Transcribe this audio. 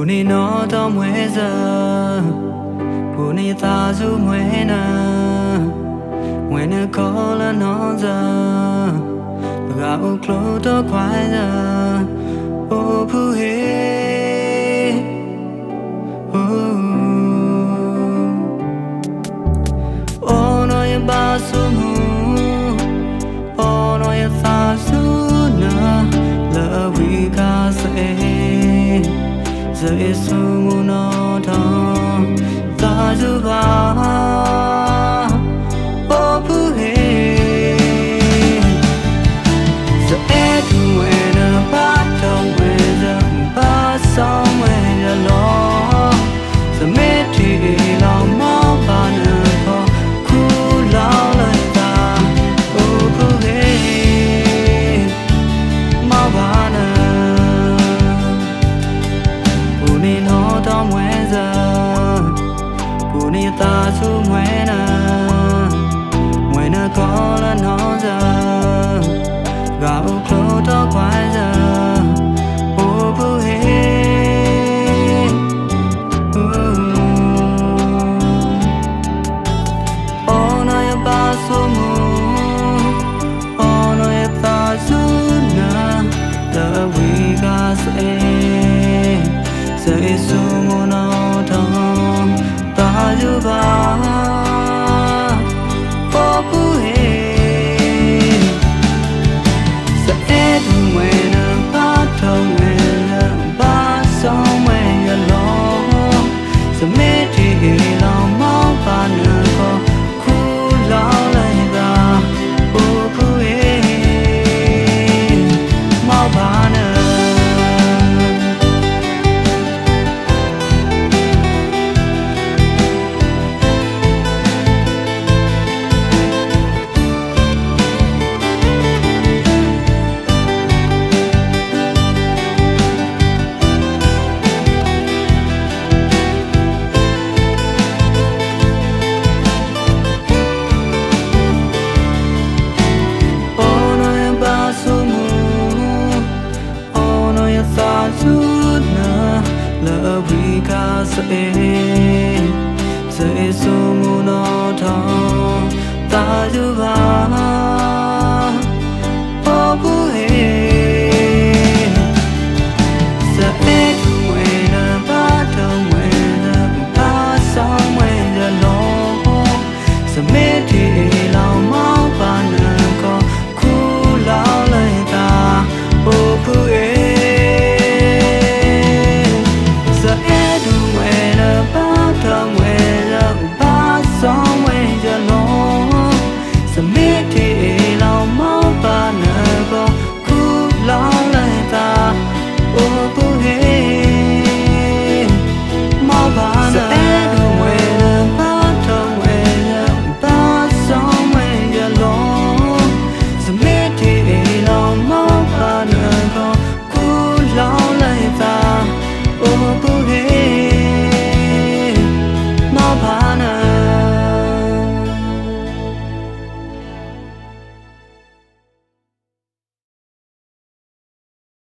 Puni no to mweza Puni tazu mwena Mwena kola nonza Ga uklo to kwaida O puhe O no ya basumu O no ya thasuna La wika se Ze sumu no to Tazu ba O puhe Ze etu wena pato wena Basong wena lo Ze meti lao mo bana ko Ku lao lai ta O puhe Mo bana Puni no to mweza Puni ta su mwena Mwena kola noza Ga uklo to kwaza O puhe Ono ya basumu Ono ya tazuna La wika se sumu no to Tazu ba O puhe Sa edu mwena pato mwena Basong mwena lo Sa meti lao mo bana ko Ku lao lai da O puhe Mo bana La wika se sumu no to ta ju ba